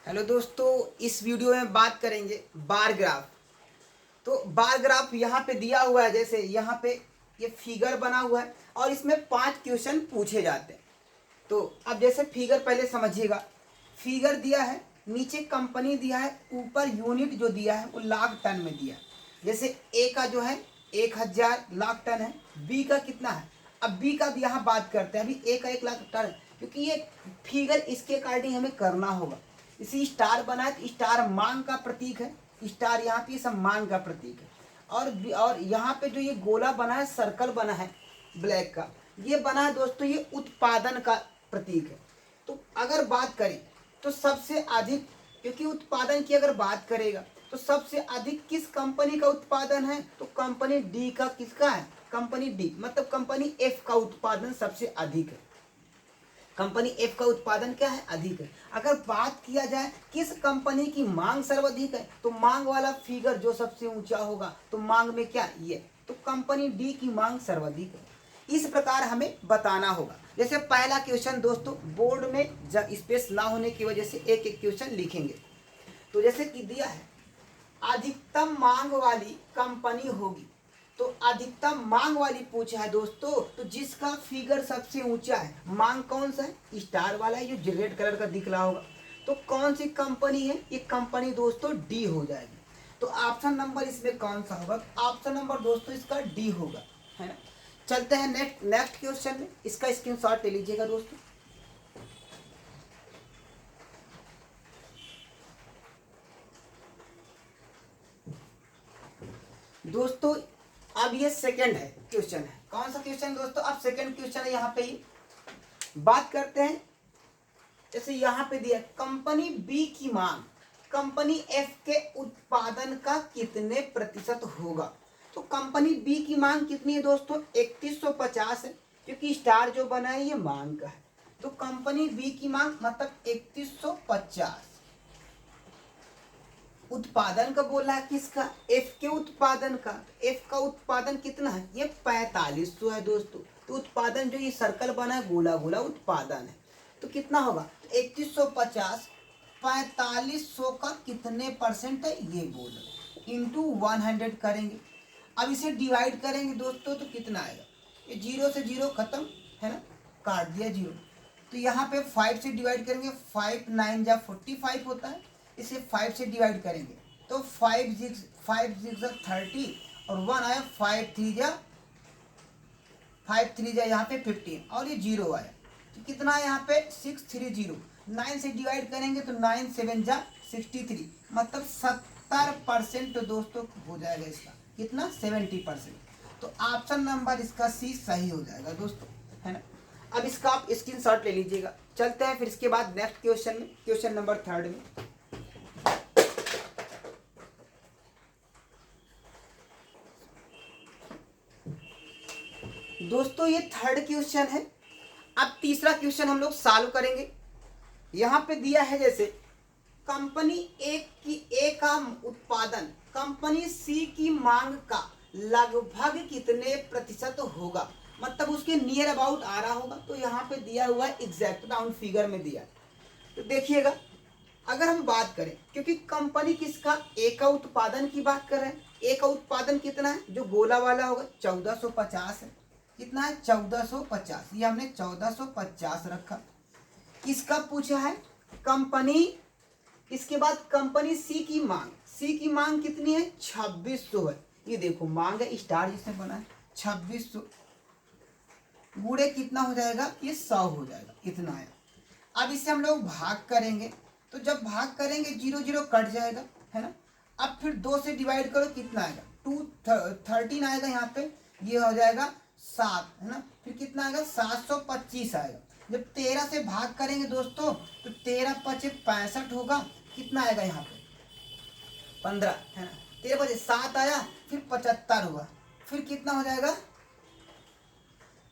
Hello दोस्तों, इस video में बात करेंगे बार ग्राफ। तो बार ग्राफ यहाँ पे दिया हुआ है, जैसे यहाँ पे ये फिगर बना हुआ है और इसमें 5 क्वेश्चन पूछे जाते हैं। तो अब जैसे फिगर पहले समझिएगा। फिगर दिया है, नीचे कंपनी दिया है, ऊपर यूनिट जो दिया है वो लाख टन में दिया है। जैसे ए का जो है 1000 लाख टन है, बी का कितना है। अब बी का भी यहाँ बात करते हैं। अभी ए का 1 लाख टन है, क्योंकि ये फिगर इसके अकॉर्डिंग हमें करना होगा। इसी स्टार बना है तो स्टार मांग का प्रतीक है, स्टार यहाँ पे सब मांग का प्रतीक है। और यहाँ पे जो ये गोला बना है, सर्कल बना है ब्लैक का, ये बना है दोस्तों, ये उत्पादन का प्रतीक है। तो अगर बात करें तो सबसे अधिक, क्योंकि उत्पादन की अगर बात करेगा तो सबसे अधिक किस कंपनी का उत्पादन है, तो कंपनी डी का। किसका है? कंपनी डी, मतलब कंपनी एफ का उत्पादन सबसे अधिक है। कंपनी एफ का उत्पादन क्या है? अधिक है। अगर बात किया जाए किस कंपनी की मांग सर्वाधिक है, तो मांग वाला फिगर जो सबसे ऊंचा होगा, तो मांग में क्या ये, तो कंपनी डी की मांग सर्वाधिक है। इस प्रकार हमें बताना होगा। जैसे पहला क्वेश्चन दोस्तों, बोर्ड में स्पेस ना होने की वजह से एक एक क्वेश्चन लिखेंगे। तो जैसे कि दिया है अधिकतम मांग वाली कंपनी होगी, तो अधिकतम मांग वाली पूछा है दोस्तों, तो जिसका फिगर सबसे ऊंचा है, मांग कौन सा है? स्टार वाला है, जो रेड कलर का दिख रहा होगा। तो कौन सी कंपनी है? ये कंपनी दोस्तों डी हो जाएगी। तो ऑप्शन नंबर इसमें कौन सा होगा? ऑप्शन नंबर दोस्तों इसका डी होगा, है ना। चलते हैं नेक्स्ट क्वेश्चन में। इसका स्क्रीनशॉट ले लीजिएगा दोस्तों। दोस्तों अब ये सेकंड है क्वेश्चन है। कौन सा क्वेश्चन दोस्तों? अब सेकंड क्वेश्चन है। यहाँ पे ही बात करते हैं। जैसे यहाँ पे दिया कंपनी बी की मांग कंपनी एफ के उत्पादन का कितने प्रतिशत होगा। तो कंपनी बी की मांग कितनी है दोस्तों? 3150 है, क्योंकि स्टार जो बना है ये मांग का है। तो कंपनी बी की मांग मतलब 3150। उत्पादन का बोला है किसका? एफ के उत्पादन का। एफ का उत्पादन कितना है? ये 4500 है दोस्तों। तो उत्पादन जो ये सर्कल बना है, गोला गोला उत्पादन है, तो कितना होगा? 3150 4500 का कितने परसेंट है ये बोल रहे, इंटू 100 करेंगे। अब इसे डिवाइड करेंगे दोस्तों, तो कितना आएगा? ये 0 से 0 खत्म, है ना, काट दिया 0। तो यहाँ पे 5 से डिवाइड करेंगे, 5 9 जा 45 होता है। इसे 5 से डिवाइड करेंगे तो 5 6 30 और 1 आया, 5 3 जा यहाँ पे 15 और ये 0 आया। तो कितना है यहाँ पे? 630। 9 से डिवाइड करेंगे तो 9 7 जा 63, मतलब 70% तो दोस्तों हो जाएगा इसका। कितना? 70%। तो ऑप्शन नंबर इसका सी सही हो जाएगा दोस्तों, है ना। अब इसका आप स्क्रीनशॉट ले लीजिएगा। चलते हैं फिर इसके बाद नेक्स्ट क्वेश्चन में, क्वेश्चन नंबर 3 में। दोस्तों ये 3rd क्वेश्चन है। अब तीसरा क्वेश्चन हम लोग सॉल्व करेंगे। यहाँ पे दिया है जैसे कंपनी ए का उत्पादन कंपनी सी की मांग का लगभग कितने प्रतिशत होगा, मतलब उसके नियर अबाउट आ रहा होगा। तो यहाँ पे दिया हुआ है एग्जैक्ट राउंड फिगर में दिया। तो देखिएगा, अगर हम बात करें, क्योंकि कंपनी किसका? ए का उत्पादन की बात कर रहे हैं। ए का उत्पादन कितना है? जो गोला वाला होगा 1450 है। कितना है? 1450। ये हमने 1450 रखा। इसका पूछा है कंपनी, इसके बाद कंपनी सी की मांग। सी की मांग कितनी है? 2600 है। ये देखो मांग है, स्टार जिससे बना है 2600 गुणे कितना हो जाएगा? ये 100 हो जाएगा। इतना है। अब इसे हम लोग भाग करेंगे, तो जब भाग करेंगे 0 0 कट जाएगा, है ना। अब फिर 2 से डिवाइड करो, कितना आएगा? 13 आएगा। यहाँ पे ये हो जाएगा 7, है ना। फिर कितना आएगा? 725 आएगा। जब 13 से भाग करेंगे दोस्तों, तो 13 5 65 होगा। कितना आएगा यहाँ पे? 15, है ना। 13 5 7 आया, फिर 75 हुआ, फिर कितना हो जाएगा?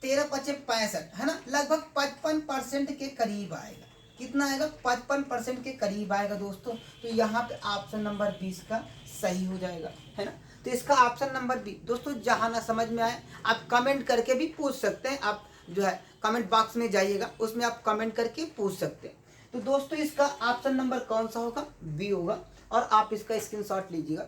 13 5 65, है ना। लगभग 55% के करीब आएगा। कितना आएगा? 55% के करीब आएगा दोस्तों। तो यहाँ पे ऑप्शन नंबर 20 का सही हो जाएगा, है ना। तो इसका ऑप्शन नंबर बी दोस्तों, जहाँ ना समझ में आए आप कमेंट करके भी पूछ सकते हैं। आप जो है कमेंट बॉक्स में जाइएगा, उसमें आप कमेंट करके पूछ सकते हैं। तो दोस्तों इसका ऑप्शन नंबर कौन सा होगा? बी होगा। और आप इसका स्क्रीनशॉट लीजिएगा।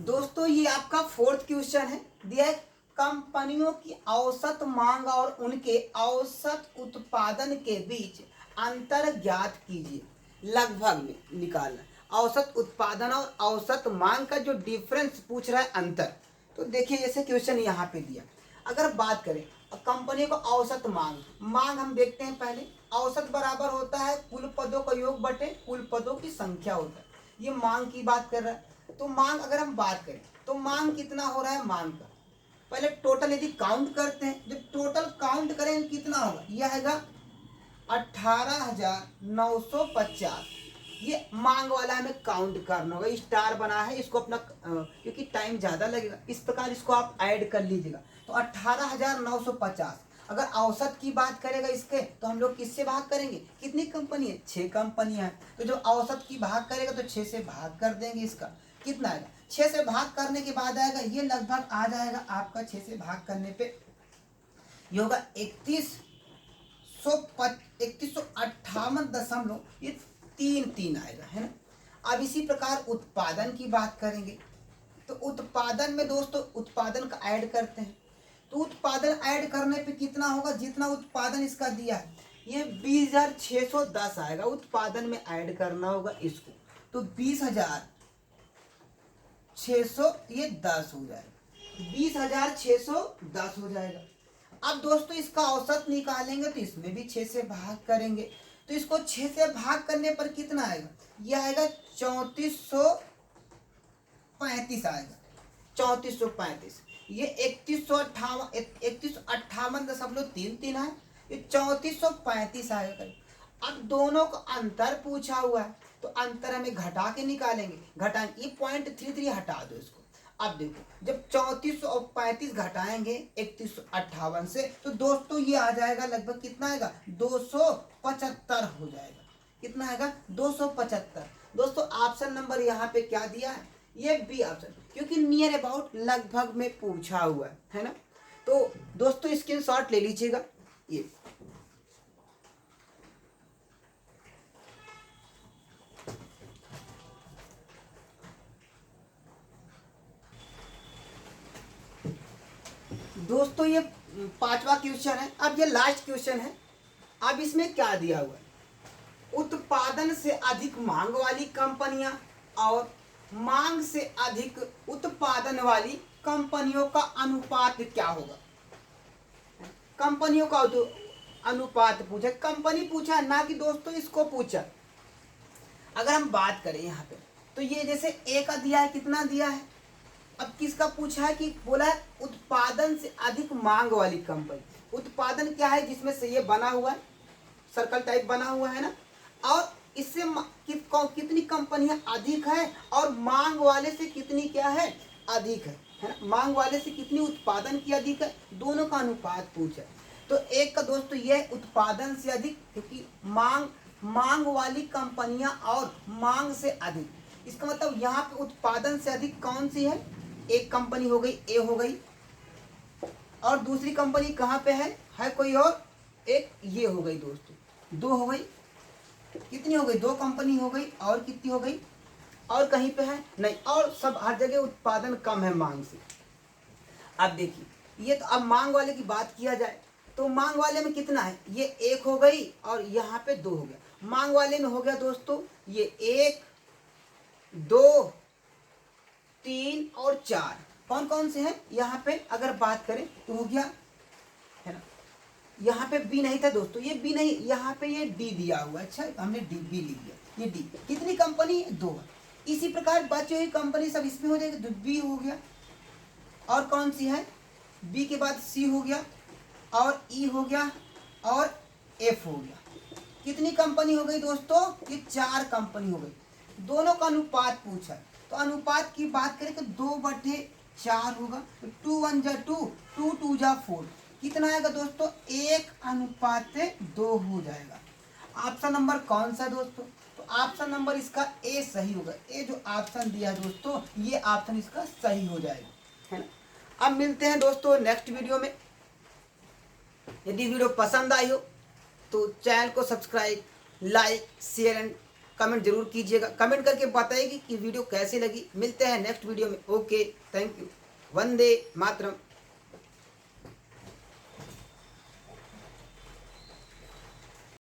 दोस्तों ये आपका फोर्थ क्वेश्चन है, दिया है कंपनियों की औसत मांग और उनके औसत उत्पादन के बीच अंतर ज्ञात कीजिए। लगभग में निकालना, औसत उत्पादन और औसत मांग का जो डिफरेंस पूछ रहा है, अंतर। तो देखिए जैसे क्वेश्चन यहाँ पे दिया, अगर बात करें कंपनी को औसत मांग हम देखते हैं पहले। औसत बराबर होता है कुल पदों का योग बटे कुल पदों की संख्या होता है। ये मांग की बात कर रहा है। तो मांग अगर हम बात करें तो मांग कितना हो रहा है? मांग का पहले टोटल यदि काउंट करते हैं, जब टोटल काउंट करेंगे कितना होगा? यह आएगा 18,950। ये मांग वाला हमें काउंट करना होगा, स्टार बना है इसको अपना, क्योंकि टाइम ज़्यादा लगेगा, इस प्रकार इसको आप ऐड कर लीजिएगा। तो 18,950 अगर औसत की बात करेगा इसके, तो हम लोग किससे भाग करेंगे? कितनी कंपनी है? 6 कंपनियां हैं। तो जब औसत की भाग करेगा तो 6 से भाग कर देंगे। इसका कितना आएगा? 6 से भाग करने के बाद आएगा, ये लगभग आ जाएगा आपका 6 से भाग करने पे ये होगा 3158.33 आएगा, है ना। अब इसी प्रकार उत्पादन की बात करेंगे, तो उत्पादन में दोस्तों उत्पादन का ऐड करते हैं। तो उत्पादन ऐड करने पे कितना होगा? जितना उत्पादन इसका दिया है ये 20,610 आएगा। उत्पादन में ऐड करना होगा इसको, तो 20,600 ये 10 हो जाएगा, 20,610 हो जाएगा। अब दोस्तों इसका औसत निकालेंगे तो इसमें भी 6 से भाग करेंगे, तो इसको 6 से भाग करने पर कितना आएगा? यह आएगा 3435 आएगा, 3435। ये 3158.33 है, ये 3435 आएगा करीब। अब दोनों का अंतर पूछा हुआ है, तो अंतर हमें घटा के निकालेंगे। घटाएंगे, ये 0.33 हटा दो इसको। अब देखो जब 3435 घटाएंगे 3158 से, तो दोस्तों ये आ जाएगा लगभग कितना आएगा? 275 हो जाएगा। कितना आएगा? 275। दोस्तों ऑप्शन नंबर यहाँ पे क्या दिया है? ये बी ऑप्शन, क्योंकि नियर अबाउट लगभग में पूछा हुआ है ना। तो दोस्तों स्क्रीनशॉट ले लीजिएगा। ये दोस्तों ये 5वां क्वेश्चन है। अब ये लास्ट क्वेश्चन है। अब इसमें क्या दिया हुआ है? उत्पादन से अधिक मांग वाली कंपनियां और मांग से अधिक उत्पादन वाली कंपनियों का अनुपात क्या होगा? कंपनियों का अनुपात पूछा, कंपनी पूछा ना कि दोस्तों इसको पूछा। अगर हम बात करें यहाँ पे, तो ये जैसे ए का दिया है, कितना दिया है? अब किसका पूछा है? कि बोला है उत्पादन से अधिक मांग वाली कंपनी। उत्पादन क्या है? जिसमें से ये बना हुआ है, सर्कल टाइप बना हुआ है ना। और इससे कितनी कंपनियां अधिक है और मांग वाले से कितनी क्या है? अधिक है ना। मांग वाले से कितनी उत्पादन की अधिक है, दोनों का अनुपात पूछा। तो एक का दोस्तों ये उत्पादन से अधिक, क्योंकि मांग वाली कंपनियां और मांग से अधिक, इसका मतलब यहाँ पे उत्पादन से अधिक कौन सी है? एक कंपनी हो गई, ए हो गई, और दूसरी कंपनी कहाँ पे है कोई और एक, ये हो गई दोस्तों, 2 हो गई। कितनी हो गई? 2 कंपनी हो गई। और कितनी हो गई? और कहीं पे है नहीं, और सब हर जगह उत्पादन कम है मांग से। अब देखिए ये तो, अब मांग वाले की बात किया जाए तो मांग वाले में कितना है? ये 1 हो गई और यहाँ पे 2 हो गया। मांग वाले में हो गया दोस्तों ये 1, 2, 3 और 4। कौन कौन से हैं यहाँ पे? अगर बात करें तो हो गया, है ना। यहाँ पे बी नहीं था दोस्तों, ये बी नहीं, यहाँ पे ये डी दिया हुआ है। अच्छा हमने डी बी लिख दिया, ये डी। कितनी कंपनी? 2 है। इसी प्रकार बची हुई कंपनी सब इसमें हो जाएगी, तो बी हो गया। और कौन सी है? बी के बाद सी हो गया, और ई हो गया, और एफ हो गया। कितनी कंपनी हो गई दोस्तों? ये 4 कंपनी हो गई। दोनों का अनुपात पूछा, तो अनुपात की बात करें तो 2/4 होगा। 2 1 जा 2, 2 2 जा 4। कितना आएगा दोस्तों? 1:2 हो जाएगा। ऑप्शन नंबर कौन सा दोस्तों? तो ऑप्शन नंबर इसका ए सही होगा। ए जो ऑप्शन दिया है दोस्तों, ये ऑप्शन इसका सही हो जाएगा, है ना। अब मिलते हैं दोस्तों नेक्स्ट वीडियो में। यदि वीडियो पसंद आई हो तो चैनल को subscribe, like, share and comment जरूर कीजिएगा। कमेंट करके बताइए कि वीडियो कैसी लगी। मिलते हैं नेक्स्ट वीडियो में। Okay, thank you. Vande Mataram.